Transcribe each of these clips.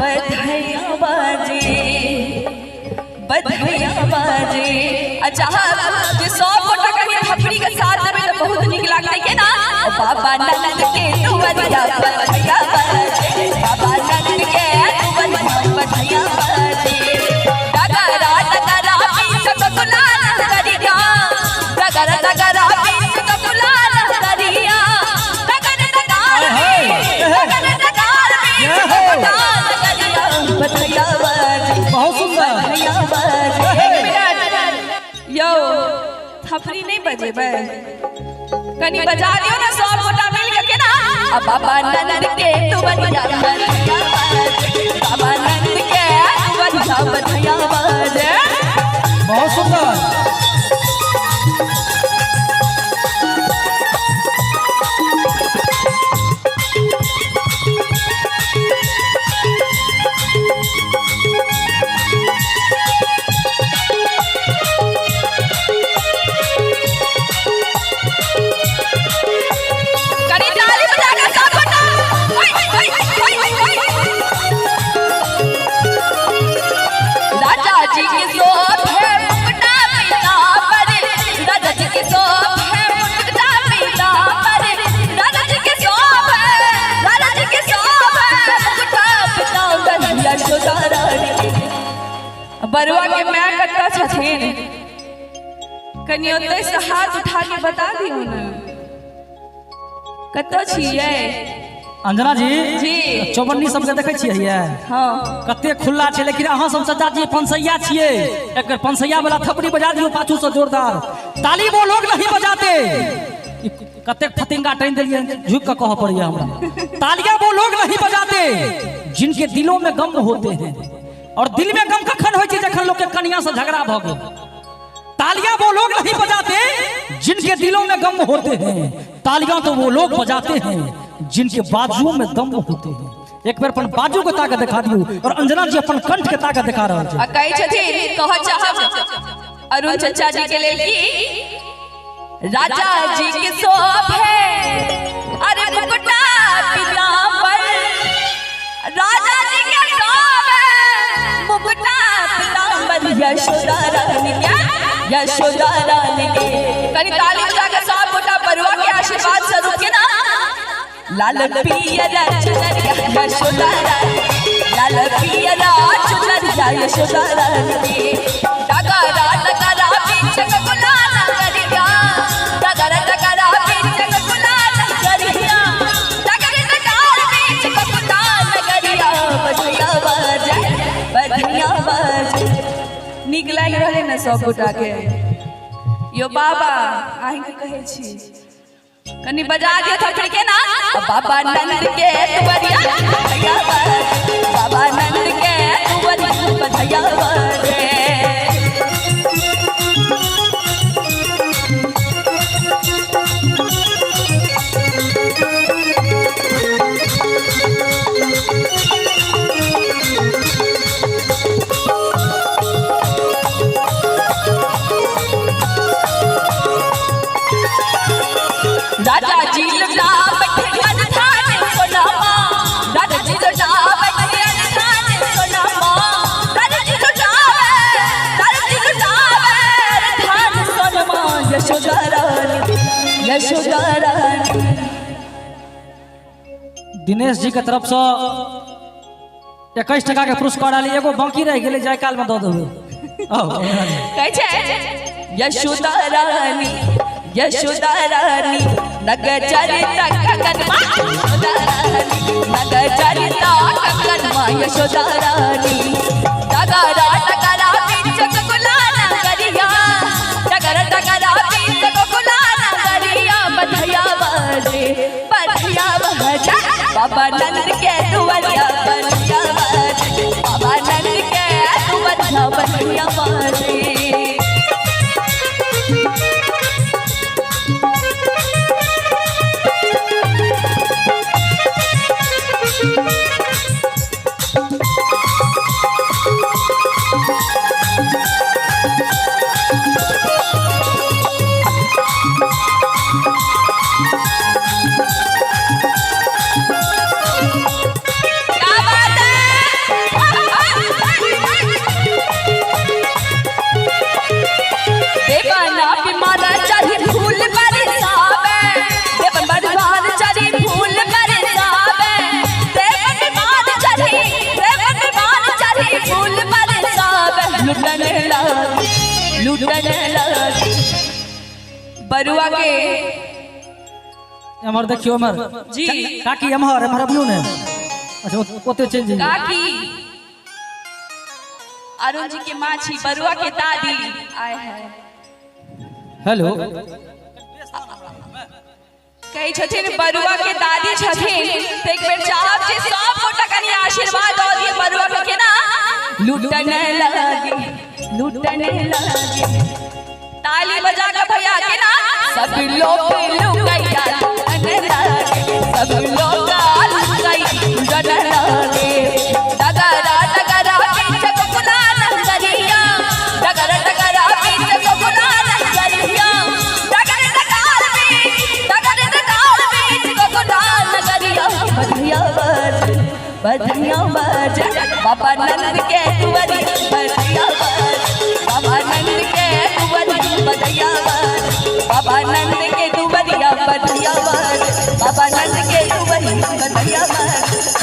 बधाइयाँ बाजे बधाइयाँ बाजे। अच्छा जे 100 गोटा कहीं थपड़ी के साथ में तो बहुत निक लागै के ना। बाबा नंद के दुआरिया बधाइयाँ बाजे बाबा नंद के दुआरिया बधाइयाँ बाजे। डगरा डगरा बीच गुलाल करिया डगरा डगरा बीच गुलाल करिया डगर डगर बधाइयाँ बाजे बहुत सुंदर। बधाइयाँ बाजे। यो थपड़ी नहीं बजेबै कनी बजा दियो ना 100 गोटा मिल के ना। अब बाबा नंद के दुआरिया बधाइयाँ बाजे बाबा नंद के दुआरिया बधाइयाँ बाजे। बहुत सुंदर। बरुआ के मैं कत्ता छथिन कनी ओते से हाथ उठा के बता दियो ना कत्ता छियै। अंजना जी जी चौबन्नी सबके देखै छियै हां कते खुल्ला छै लेकिन अहाँ सब चाचा जी पंसैया छियै। एक बेर पंसैया वाला थपड़ी बजा दियो पाछू से जोरदार। ताली वो लोग नहीं बजाते। कते फतिंगा टाइन देलिए झुक के कह पड़िया हमरा। तालियां वो लोग नहीं बजाते जिनके दिलों में गम होते हैं। और दिल में गम कखन होय छै जखन लोग के कन्या से झगड़ा भ गेल। तालियां वो लोग नहीं बजाते जिनके दिलों में गम होते हैं। तालियां तो वो लोग बजाते हैं जिनके बाजुओं में दम होते हैं। एक बार अपन बाजू को ताकत दिखा दियो और अंजना जी अपन कंठ के ताकत दिखा रहल छै। कहै छथिन कह चाहब अरुण चचा जी के लेल की राजा जी के शोभे अरे मुकुटा पीतांबर राजा जी के शोभे मुकुटा पीतांबर यशोदा रानी के यशोदा रानी के। कनी ताली बजा के सब गोटा बरुआ के आशीर्वाद स्वरूप के ना। लाल पियर चुनरिया यशोदा रानी लाल पियर चुनरिया यशोदा रानी डगरा डगरा बीच गुलाल करिया डगरा डगरा बीच गुलाल करिया डगर डगर बीच गुलाल करिया बधाइयाँ बाजे बधाइयाँ बाजे। नीक लागि रहलै ना सब गोटा के। यो बाबा अहीं के कहै छी कनी बजा दियो थपड़ी के ना। बाबा नंद के दुआरिया बधाइयाँ बाजे बाबा नंद के दुआरिया बधाइयाँ बाजे। राजा जी लुटा बैठे अनधान सोनामा राजा जी लुटा बैठे अनधान सोनामा राजा जी लुटा अनधान सोनामा यशोदा रानी यशोदा रानी। दिनेश जी के तरफ से 21 टका के पुरस्कार आली एगो बाकी रह गेलै जाय काल में दऽ देबै। कहै छै यशोदा रानी यशोदा रानी नग चरिता कगन मां यशोदा रानी नग चरिता कगन मां यशोदा रानी डगरा डगरा बीच गुलाल करिया डगरा डगरा बीच गुलाल करिया बधाइयाँ बाजे बधाइयाँ बाजे बाबा नंद के दुआरिया बधाइयाँ बाजे बाबा नंद के दुआरिया बधाइयाँ बाजे। बरुआ के एमहर देखियो एमहर जी काकी एमहर एमहर अबियो ने अच्छा ओते चल जाइए काकी अरुण जी के माँ छी बरुआ के दादी आए हैं हेलो कही छथिन बरुआ के दादी छथिन तो एक बेर चाहब जे सब गोटा कनी आशीर्वाद दो दिए बरुआ के ना लूटने लगे ताली बजा के भैया के ना सब लोग लुगाइया लूटने लगे सब लोग लुगाइया लगे डगरा डगरा बीच गुला नंगरिया डगरा डगरा बीच गुला नंगरिया डगरा डगरा बीच गुला नंगरिया बजरिया बज बाबा नंद के कुंवरी बजरिया बज बाबा नंद के कुंवरी बजरिया बज बाबा नंद के कुंवरिया बजरिया बज बाबा नंद के कुंवरी बजरिया बज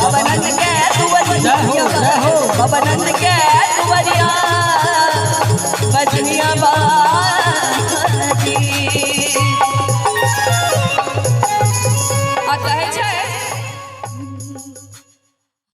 बाबा नंद के कुंवरी जय हो बाबा नंद के